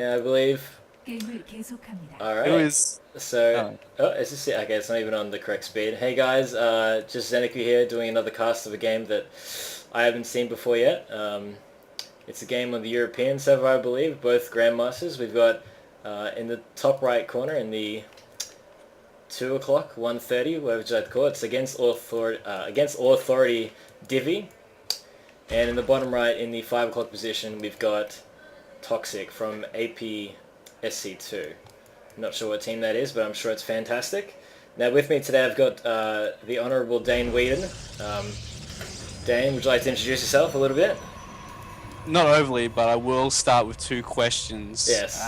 I believe. 게임을 계속합니다. Alright. It was. So, Oh. is this it? Okay, it's not even on the correct speed. Hey guys, just Zeniku here doing another cast of a game that I haven't seen before yet. It's a game on the European server, I believe, both Grandmasters. We've got in the top right corner in the 2 o'clock, 1:30, whatever you'd like to call it, it's against aAaDivi. And in the bottom right, in the 5 o'clock position, we've got Toxic from APSCII. Not sure what team that is, but I'm sure it's fantastic. Now with me today I've got the Honourable Dane Whedon. Dane, would you like to introduce yourself a little bit? Not overly, but I will start with 2 questions. Yes.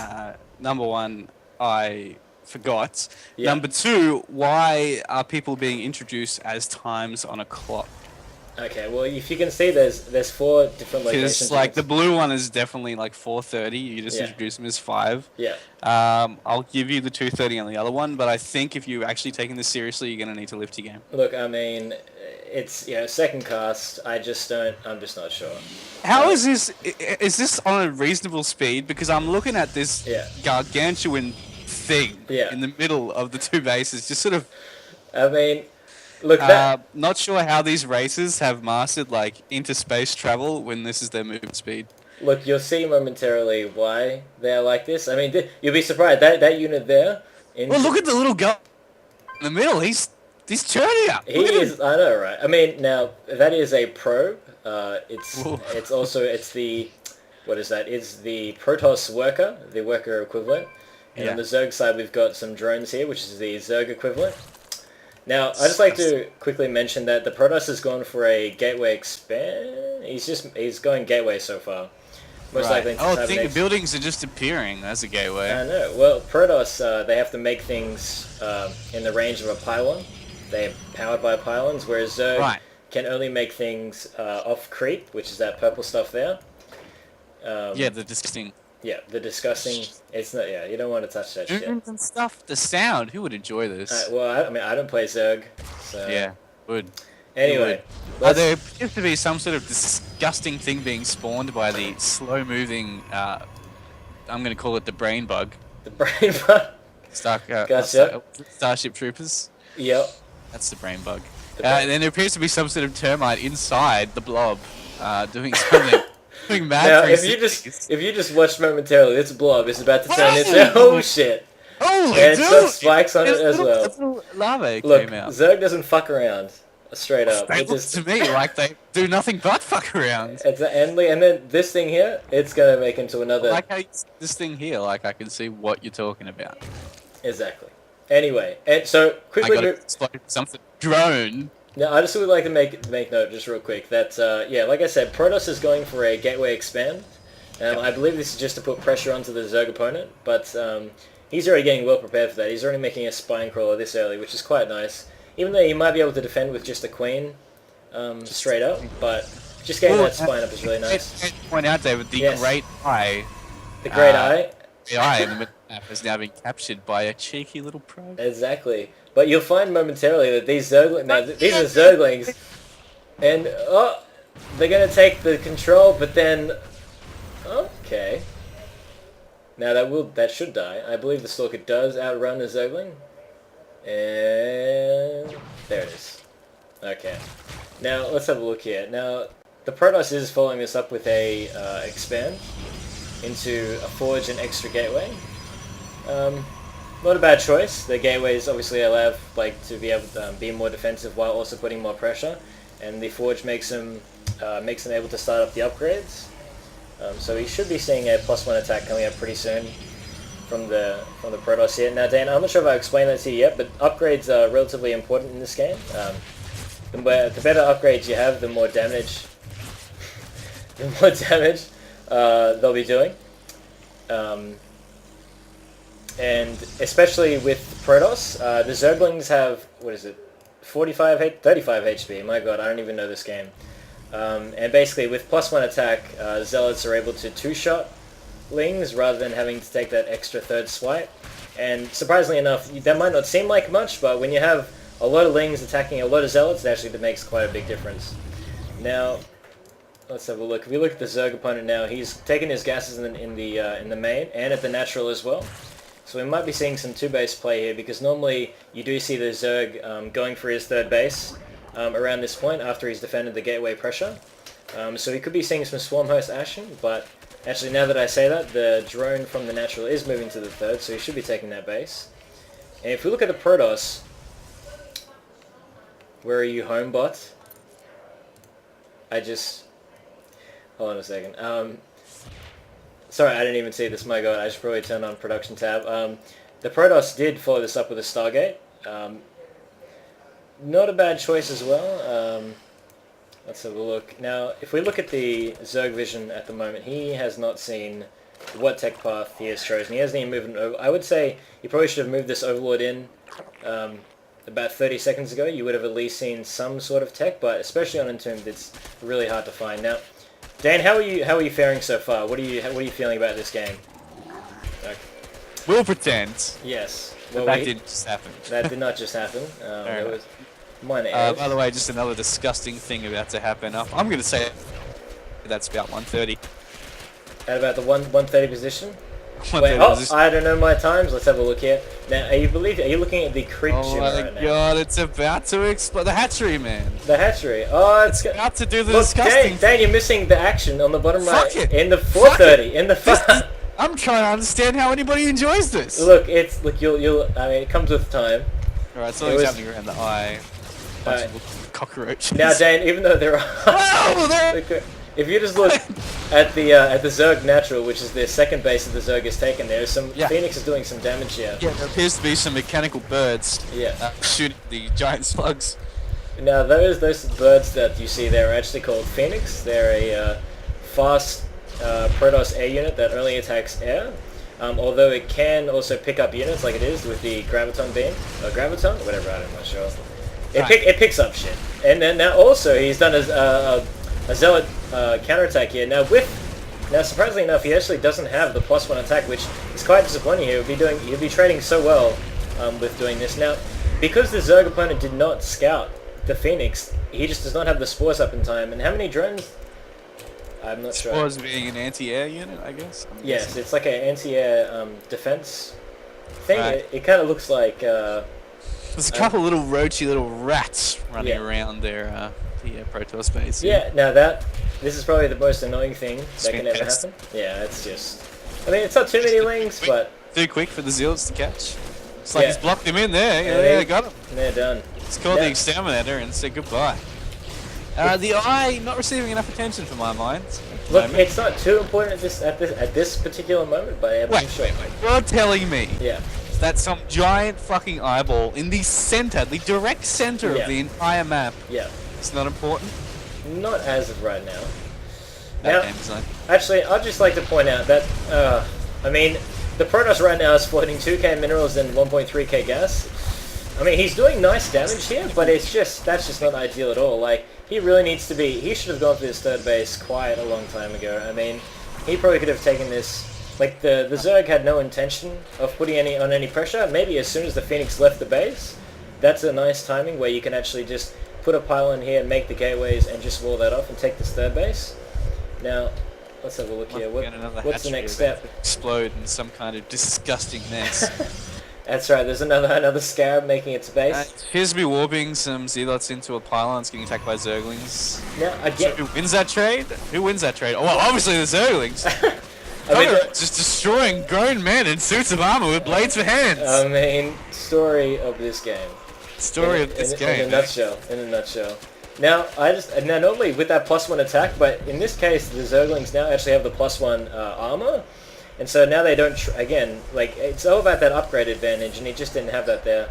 Number 1, I forgot. Yeah. Number 2, why are people being introduced as times on a clock? Okay, well if you can see there's 4 different locations. Because like the blue one is definitely like 4:30. You just Yeah. introduce them as 5. Yeah. I'll give you the 2:30 on the other one, but I think if you're actually taking this seriously, you're gonna need to lift your game. Look, I mean, it's second cast. I'm just not sure. How is this? Is this on a reasonable speed? Because I'm looking at this Yeah. gargantuan thing Yeah. in the middle of the 2 bases, just sort of. I mean, look that. Not sure how these races have mastered like interspace travel when this is their movement speed. Look, you'll see momentarily why they're like this. I mean, you'll be surprised that unit there. Well, look at the little guy in the middle. He's turning up. He is. I know, right? I mean, now that is a probe. Ooh. It's the what is that? It's the Protoss worker, the worker equivalent. And on the Zerg side, we've got some drones here, which is the Zerg equivalent. Now, I'd just like to quickly mention that the Protoss has gone for a gateway expand. He's going gateway so far. Most likely. Oh, I think the buildings are just appearing as a gateway. I know. Well, Protoss, they have to make things in the range of a pylon. They're powered by pylons, whereas Zerg can only make things off creep, which is that purple stuff there. Yeah, the disgusting. Yeah, the disgusting. It's not. Yeah, you don't want to touch that shit. And stuff. The sound. Who would enjoy this? Well, I mean, I don't play Zerg, so. Yeah, would. Anyway, There appears to be some sort of disgusting thing being spawned by the slow-moving. I'm going to call it the brain bug. the brain bug. Gotcha. Starship Troopers. Yep. That's the brain bug. The brain- And then there appears to be some sort of termite inside the blob, doing something. Doing mad. Now, if 360s. you just watch momentarily, this blob is about to turn into shit. Holy And it's dude! got spikes on it There's as well. little larvae Look, came out. Zerg doesn't fuck around. Straight up. They It look just, to me like they do nothing but fuck around. it's and then this thing here, it's gonna make into another. Like how this thing here, like I can see what you're talking about. Exactly. Anyway, and so I quickly. got explode something. Drone. Now, I just would like to make note, just real quick, that, like I said, Protoss is going for a gateway expand. I believe this is just to put pressure onto the Zerg opponent, but he's already getting well prepared for that. He's already making a spine crawler this early, which is quite nice. Even though he might be able to defend with just a queen, straight up, but just getting that spine up is really nice. Point out, David, the great eye. The great eye. The eye in the middle of the map has now been captured by a cheeky little probe. Exactly. But you'll find momentarily that these these are Zerglings, and they're gonna take the control, but then okay. Now that should die. I believe the Stalker does outrun the Zergling, and there it is. Okay. Now let's have a look here. Now the Protoss is following this up with a expand into a forge and extra gateway. Not a bad choice. The gateways obviously allow to be able to be more defensive while also putting more pressure, and the forge makes them able to start up the upgrades. So we should be seeing a +1 attack coming up pretty soon from the Protoss here. Now, Dan, I'm not sure if I explained that to you yet, but upgrades are relatively important in this game. The better upgrades you have, the more damage they'll be doing. And especially with Protoss, the Zerglings have, 35 HP. My god, I don't even know this game. And basically, with +1 attack, Zealots are able to 2-shot Lings rather than having to take that extra third swipe. And surprisingly enough, that might not seem like much, but when you have a lot of Lings attacking a lot of Zealots, it actually makes quite a big difference. Now, let's have a look. If we look at the Zerg opponent now, he's taking his gases in the main and at the natural as well. So we might be seeing some two-base play here, because normally you do see the Zerg going for his third base around this point after he's defended the gateway pressure. So we could be seeing some Swarm Host action, but actually now that I say that, the drone from the natural is moving to the third, so he should be taking that base. And if we look at the Protoss, where are you, Homebot? Hold on a second. Sorry, I didn't even see this, my god, I should probably turn on production tab. The Protoss did follow this up with a Stargate. Not a bad choice as well. Let's have a look. Now, if we look at the Zerg vision at the moment, he has not seen what tech path he has chosen. He hasn't even moved an over. I would say he probably should have moved this Overlord in about 30 seconds ago. You would have at least seen some sort of tech, but especially on Entombed, it's really hard to find. Now, Dan, how are you faring so far? What are you feeling about this game? Okay. We'll pretend. Yes. Well, that didn't just happen. That did not just happen. There was minor errors. By the way, just another disgusting thing about to happen. I'm going to say that's about 1:30. At about the 1:30 position? 1:30 Wait, position. I don't know my times. Let's have a look here. Now, are you looking at the creep Oh shimmer my right now? god, it's about to explode. The hatchery, man. The hatchery. Oh, it's about to do the look, disgusting Dan, you're missing the action on the bottom right. Fuck it. In the 4:30. In the I'm trying to understand how anybody enjoys this. Look, you'll. I mean, it comes with time. Alright, something's happening around the eye. Bunch of cockroaches. Now, Dan, even though there are. Oh, there. If you just look at the Zerg natural, which is the second base that the Zerg has taken, there's some Phoenix is doing some damage here. Yeah, there appears to be some mechanical birds. Yeah. Shooting the giant slugs. Now those birds that you see there are actually called Phoenix. They're a fast Protoss air unit that only attacks air. Although it can also pick up units like it is with the Graviton beam. Or Graviton? Whatever, I'm not sure. It picks up shit. And then now also he's done a Zealot counterattack here. Now surprisingly enough, he actually doesn't have the +1 attack, which is quite disappointing here. He'd be trading so well with doing this. Now, because the Zerg opponent did not scout the Phoenix, he just does not have the spores up in time. And how many drones? I'm not sure. Spores being an anti-air unit, I guess? Yes, it's like an anti-air defense thing. Right. It kind of looks like... There's a couple little roachy little rats running around there, the Protoss base. Yeah, now this is probably the most annoying thing that can ever happen. Yeah, it's just... I mean, it's not too many lings, but... Too quick for the Zealots to catch. It's like he's blocked him in there. Yeah, got him. They're done. It's called the Exterminator and said goodbye. The eye not receiving enough attention for my mind. Look, it's not too important at this particular moment, but I'm sure. Wait. You're telling me Yeah. that some giant fucking eyeball in the center, the direct center of the entire map, Yeah. it's not important? Not as of right now. Bad Now, game design. actually, I'd just like to point out that, I mean, the Protoss right now is floating 2k minerals and 1.3k gas. I mean, he's doing nice damage here, but that's just not ideal at all. Like, he really needs to be... He should have gone for this third base quite a long time ago. I mean, he probably could have taken this... Like, the Zerg had no intention of putting on any pressure. Maybe as soon as the Phoenix left the base, that's a nice timing where you can actually just put a pylon here and make the gateways and just wall that off and take this third base. Now, let's have a look here. What's the next step? Explode in some kind of disgusting mess. That's right, there's another Scarab making its base. Appears to be warping some Zealots into a pylon. It's getting attacked by Zerglings. Now, again... So who wins that trade? Who wins that trade? Oh, well, obviously the Zerglings. I mean, just destroying grown men in suits of armor with blades for hands. I mean, story of this game. Story of this game. In a nutshell. Now, now normally with that +1 attack, but in this case, the Zerglings now actually have the +1 armor. And so now they don't, again, like, it's all about that upgrade advantage, and he just didn't have that there.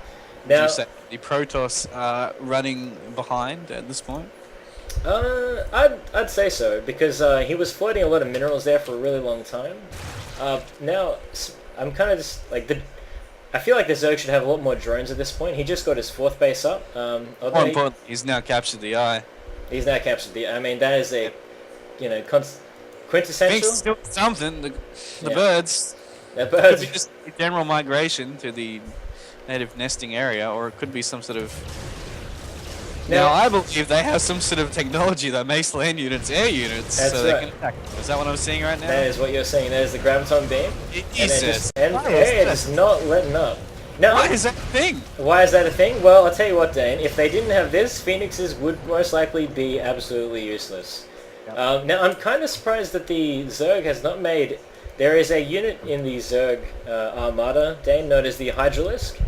Now, would you say the Protoss are running behind at this point? I'd say so, because he was floating a lot of minerals there for a really long time. Now, I'm kind of just, like, I feel like the Zerg should have a lot more drones at this point. He just got his 4th base up. More importantly, he's now captured the eye. He's now captured the eye. I mean, that is a, quintessential. Still something. The birds. The birds. Could be just general migration to the native nesting area, or it could be some sort of Now, I believe they have some sort of technology that makes land units air units, That's so they right. can attack. Is that what I'm seeing right now? That is what you're saying. That is the graviton beam. Jesus. And it is not letting up. Now, Why is that a thing? why is that a thing? Well, I'll tell you what, Dane. If they didn't have this, Phoenixes would most likely be absolutely useless. Yep. Now, I'm kind of surprised that the Zerg has not made... There is a unit in the Zerg armada, Dane, known as the Hydralisk.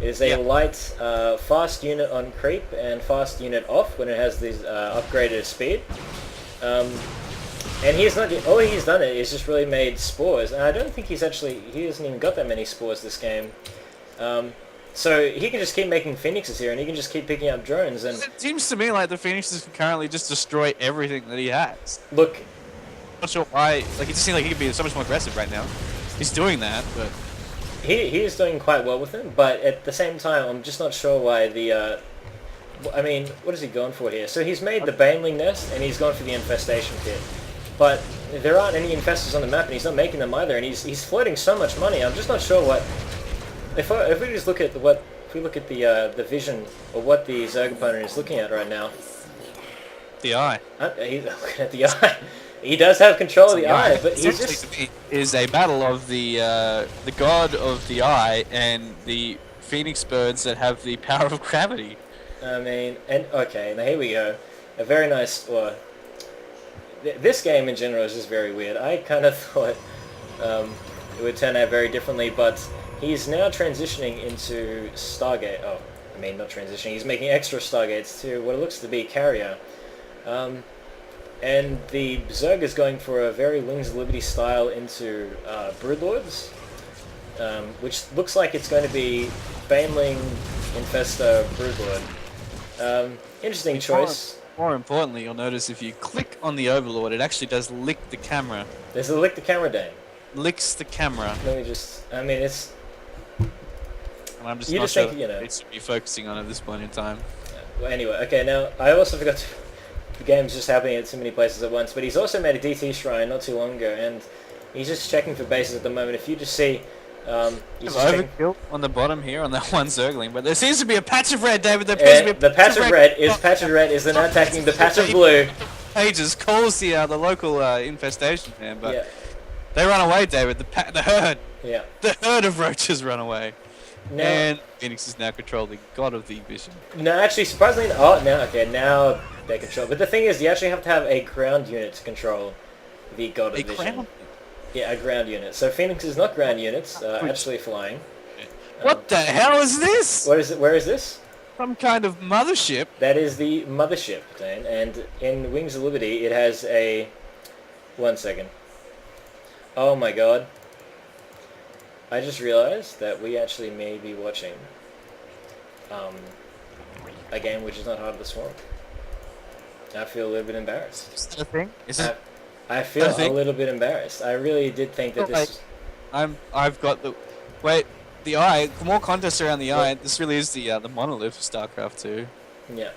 It is a light, fast unit on creep and fast unit off when it has this upgraded speed. And he's not... All he's done is just really made spores. And I don't think he hasn't even got that many spores this game. So he can just keep making Phoenixes here, and he can just keep picking up drones. And it seems to me like the Phoenixes can currently just destroy everything that he has. look, Not sure why. Like, it just seems like he could be so much more aggressive right now. He's doing that, but he is doing quite well with them. But at the same time, I'm just not sure why the... I mean, what is he going for here? So he's made the Baneling Nest, and he's gone for the Infestation Pit. But there aren't any infestors on the map, and he's not making them either. And he's floating so much money. I'm just not sure what... If we just look at the vision or what the Zerg opponent is looking at right now, the eye. He's looking at the eye. He does have control of the eye, but he's just... To me is a battle of the god of the eye and the phoenix birds that have the power of gravity. I mean, and okay, now here we go. A very nice... this game in general is just very weird. I kind of thought it would turn out very differently, but he's now transitioning into Stargate. Oh, I mean, not transitioning. He's making extra Stargates to what it looks to be Carrier. And the Zerg is going for a very Wings of Liberty style into Broodlords, which looks like it's going to be Baneling, Infestor, Broodlord. Interesting choice. More importantly, you'll notice if you click on the Overlord, it actually does lick the camera. There's a lick the camera, Dane. Licks the camera. Let me just... I mean, it's... And I'm just not sure it should be focusing on at this point in time. Well, anyway, okay, now, I also forgot to... The game's just happening at too many places at once, but he's also made a DT shrine not too long ago, and he's just checking for bases at the moment. If you just see... he's just overkill on the bottom here on that one Zergling, but there seems to be a patch of red, David. There appears to be a the patch of red is then attacking the patch of blue. Pages calls the local infestation man, but yeah. They run away, David. The herd. Yeah. The herd of roaches run away. Now, and Phoenix is now controlling God of the Vision. No, actually, surprisingly, now they control. But the thing is, you actually have to have a ground unit to control the God of Vision. Yeah, a ground unit. So Phoenix is not ground units, actually flying. What the hell is this? What is it? Where is this? Some kind of mothership. That is the mothership, Dan. And in Wings of Liberty, it has a... 1 second. Oh my god. I just realized that we actually may be watching a game which is not Heart of the Swarm. I feel a little bit embarrassed. Is that a thing? Is it? I feel a little bit embarrassed. I really did think that this... I've got the... Wait, the eye, more context around the eye. This really is the monolith of Starcraft 2. Yeah.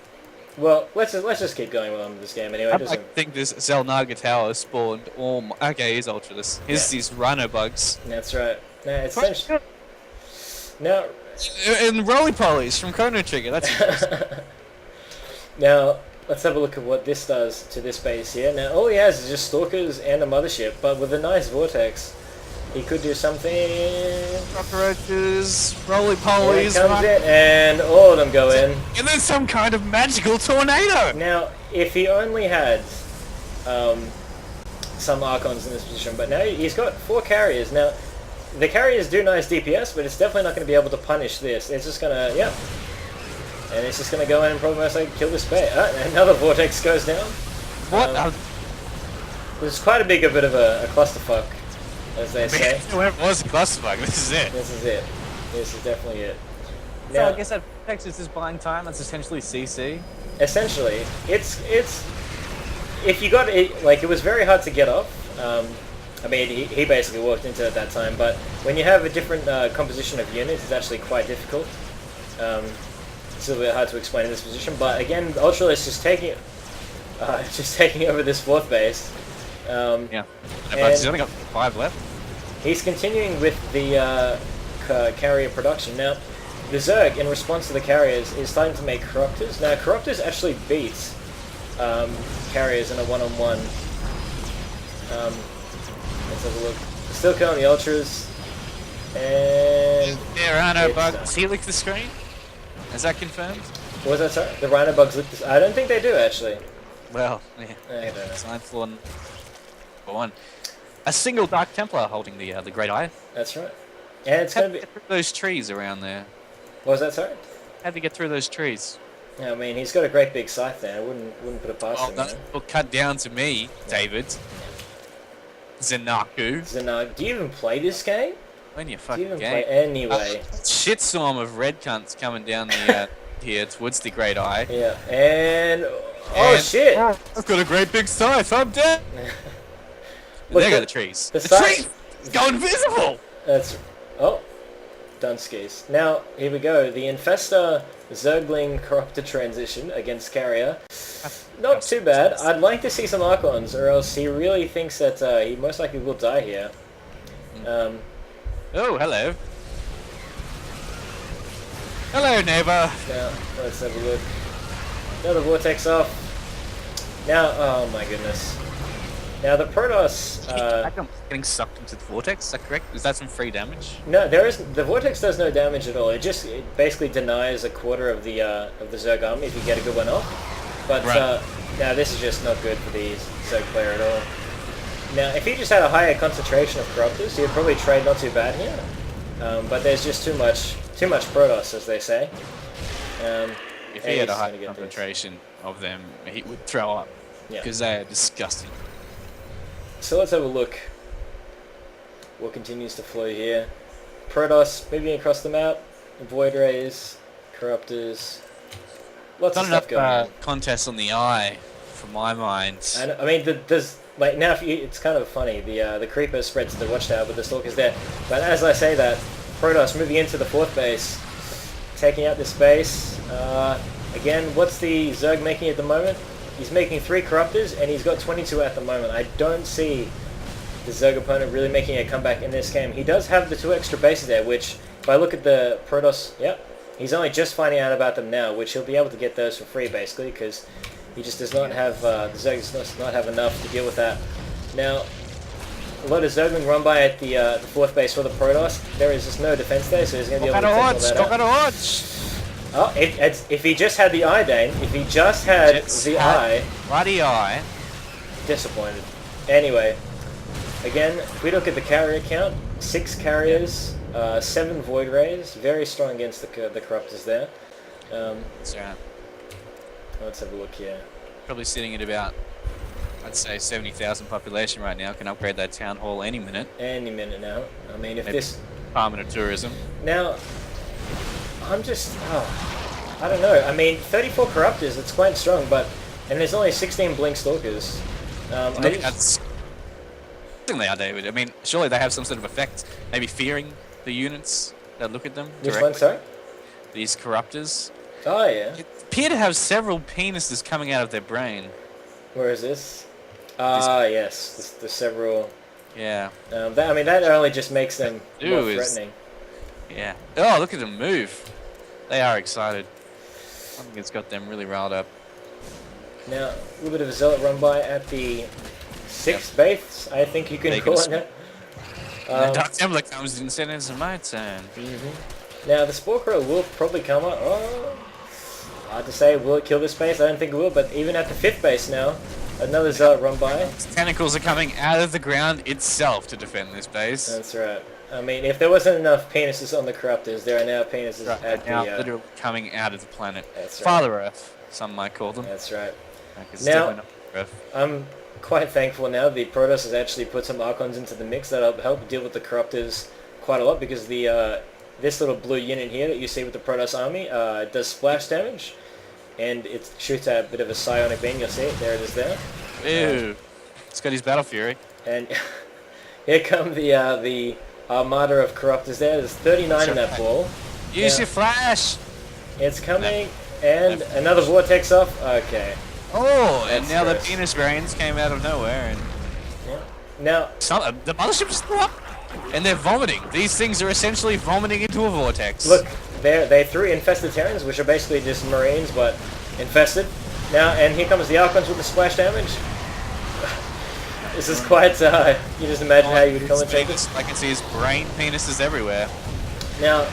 Well, let's just keep going on with this game anyway. I think this Zelnaga Tower spawned all... Okay, here's Ultralus. Here's these rhino bugs. That's right. No, it's essentially... Now... And roly-polies from Chrono Trigger, that's interesting. Now, let's have a look at what this does to this base here. Now, all he has is just Stalkers and a Mothership, but with a nice Vortex, he could do something... Cockroaches, roly-polies... Here comes it, and all of them go in. And then some kind of magical tornado! Now, if he only had some Archons in this position, but now he's got 4 carriers. Now, the carriers do nice DPS, but it's definitely not going to be able to punish this. It's just going to... Yep. And it's just going to go in and probably most likely kill this bait. Another Vortex goes down. What? It's quite a bit of a clusterfuck, as they say. It was a clusterfuck. This is it. This is it. This is definitely it. So now, I guess that Vortex is just buying time. That's essentially CC. Essentially, it's if you got it, like, it was very hard to get off. I mean, he basically walked into it at that time, but when you have a different composition of units, it's actually quite difficult. It's a little bit hard to explain in this position, but again, Ultralist is taking over this 4th base. Yeah, but he's only got 5 left. He's continuing with the carrier production. Now, the Zerg, in response to the carriers, is starting to make Corruptors. Now, Corruptors actually beat carriers in a one-on-one. Let's have a look. Still killing the Ultras. And... There are no bugs. Does he lick the screen? Is that confirmed? What was that, sorry? The Rhino bugs lick this... I don't think they do, actually. Well, yeah. I don't know. Sign for one. A single Dark Templar holding the Great Eye. That's right. And it's going to be... Get through those trees around there. What was that, sorry? How'd he get through those trees? Yeah, I mean, he's got a great big scythe there. I wouldn't put it past him. That will cut down to me, David. Zenaku. Zenaku. Do you even play this game? When you Do you fucking even game. play anyway? Shitstorm of red cunts coming down the here towards the Great Eye. Yeah, and... Oh, shit! I've got a great big scythe, I'm dead! Look, there go the trees. The trees go invisible! That's... Oh. Dunskies. Now, here we go. The Infesta Zergling Corruptor transition against Carrier. Not too bad. I'd like to see some Archons, or else he really thinks that he most likely will die here. Oh, hello. Hello, neighbor. Now, let's have a look. Another Vortex off. Now, oh my goodness. Now the Protoss... I'm getting sucked into the vortex, is that correct? Is that some free damage? No, the Vortex does no damage at all. It basically denies a quarter of the Zerg army if you get a good one off. But right. now this is just not good for the Zerg player at all. Now, if he just had a higher concentration of Corruptors, he'd probably trade not too bad here. But there's just too much Protoss, as they say. If he had a high concentration of them, he would throw up. Yeah. Because they are disgusting. So let's have a look. What continues to flow here? Protoss moving across the map. Void Rays, Corruptors. Lots of stuff going on. Contests on the eye, for my mind. And, I mean, there's like now. It's kind of funny. The Creeper spreads to the Watchtower, but the Stalker's there. But as I say that, Protoss moving into the 4th base, taking out this base. Again, what's the Zerg making at the moment? He's making 3 Corruptors, and he's got 22 at the moment. I don't see the Zerg opponent really making a comeback in this game. He does have the 2 extra bases there, which, if I look at the Protoss, yep, he's only just finding out about them now, which he'll be able to get those for free, basically, because he just does not have, the Zerg does not have enough to deal with that. Now, a lot of Zergling run by at the 4th base for the Protoss. There is just no defense there, so he's going to be able to take all that out. Oh, if he just had the eye, Dane. If he just had the eye. Bloody eye. Disappointed. Anyway, again, if we look at the carrier count, 6 carriers, 7 Void Rays, very strong against the Corruptors there. That's right. Let's have a look here. Probably sitting at about, I'd say 70,000 population right now. Can upgrade that town hall any minute. Any minute now. I mean, if Maybe this... Department of Tourism. Now, I'm just... I don't know. I mean, 34 Corruptors, it's quite strong, but... And there's only 16 Blink Stalkers. That's... They are, David. I mean, surely they have some sort of effect. Maybe fearing the units that look at them directly. Which one, sorry? These Corruptors. Oh, yeah. They appear to have several penises coming out of their brain. Where is this? Yes. The several... Yeah. That only just makes them more threatening. Yeah. Oh, look at them move. They are excited. I think it's got them really riled up. Now, a little bit of a Zealot run by at the 6th base, I think you can call it now. Dark Templar comes in sentence of my turn. Now, the Spore Crow will probably come up. Oh, hard to say, will it kill this base? I don't think it will, but even at the 5th base now, another Zealot run by. Tentacles are coming out of the ground itself to defend this base. That's right. I mean, if there wasn't enough penises on the Corruptors, there are now penises at now, the... literally coming out of the planet. That's right. Father Earth, some might call them. That's right. It's Now, definitely not Earth. I'm quite thankful now the Protoss has actually put some Archons into the mix that'll help deal with the Corruptors quite a lot, because the this little blue unit here that you see with the Protoss army does splash damage, and it shoots a bit of a psionic beam. You'll see it. There it is there. Ew. It's got his Battle Fury. And here come the armada of Corruptors there. There's 39 in that ball. Use your flash! It's coming, and another Vortex off. Okay. Oh, and That's now the gross. penis brains came out of nowhere, and Now, the mothership's still up, and they're vomiting. These things are essentially vomiting into a vortex. look, they threw infested Terrans, which are basically just Marines, but infested. Now, and here comes the Archons with the splash damage. This is quite, you just imagine how you would commentate this. I can see his brain penises everywhere. Now,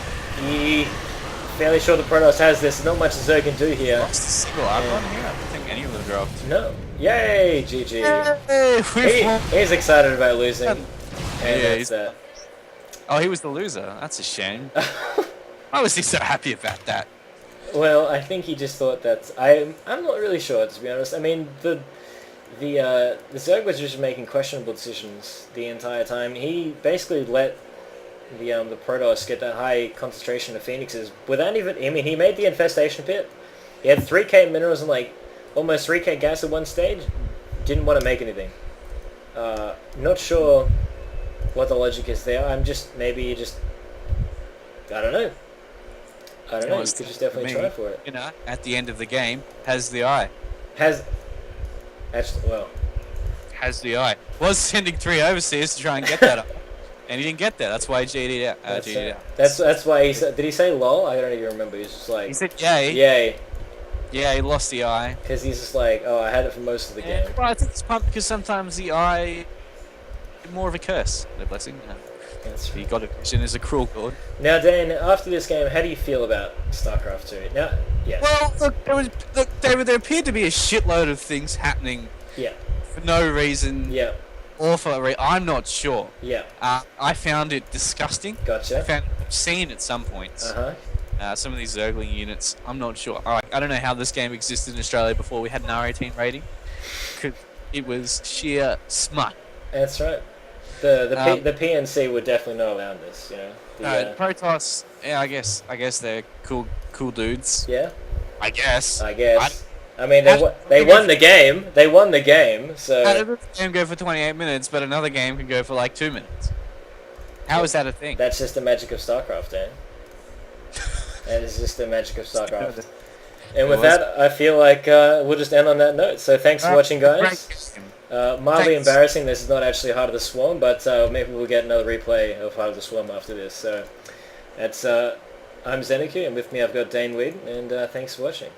fairly sure the Protoss has this. Not much Zerg can do here. Lost a single Archon here? I don't think any of them dropped. No. Yay, GG. Hey, He's excited about losing. And yeah, that's that. Oh, he was the loser. That's a shame. Why was he so happy about that? Well, I think he just thought that... I'm not really sure, to be honest. I mean, the Zerg was just making questionable decisions the entire time. He basically let the Protoss get that high concentration of Phoenixes without even... I mean, he made the infestation pit. He had 3k minerals and like almost 3k gas at one stage. Didn't want to make anything. Not sure what the logic is there. I'm just... Maybe you just... I don't know. You could just definitely try for it. You know, at the end of the game, has the eye. Actually, well... Has the eye. Was sending 3 overseas to try and get that up. And he didn't get that. That's why he GD'd out. That's why he said... Did he say lol? I don't even remember. He was just like... He said yay. Yay. Yeah, he lost the eye. Because he's just like, oh, I had it for most of the game. Well, I think it's pumped because sometimes the eye is more of a curse than a blessing. That's He got a vision as a cruel god. Now, Dan, after this game, how do you feel about StarCraft 2? Now, yeah. Well, look, David, there appeared to be a shitload of things happening. Yeah. For no reason. Yeah. Or for a reason. I'm not sure. Yeah. I found it disgusting. Gotcha. I found it obscene at some points. Uh-huh. Some of these Zergling units, I'm not sure. I don't know how this game existed in Australia before we had an R18 rating. Because it was sheer smut. That's right. The PNC would definitely know about this, you know. Protoss, yeah, I guess they're cool dudes. Yeah. I guess. I mean, they won the game. They won the game, so... How did this game go for 28 minutes, but another game can go for like 2 minutes? How is that a thing? That's just the magic of StarCraft, Dan. That is just the magic of StarCraft. And with that, I feel like we'll just end on that note. So thanks for watching, guys. Mildly embarrassing, this is not actually Heart of the Swarm, but maybe we'll get another replay of Heart of the Swarm after this. So that's I'm Zeneku, and with me I've got Dane Weed, and thanks for watching.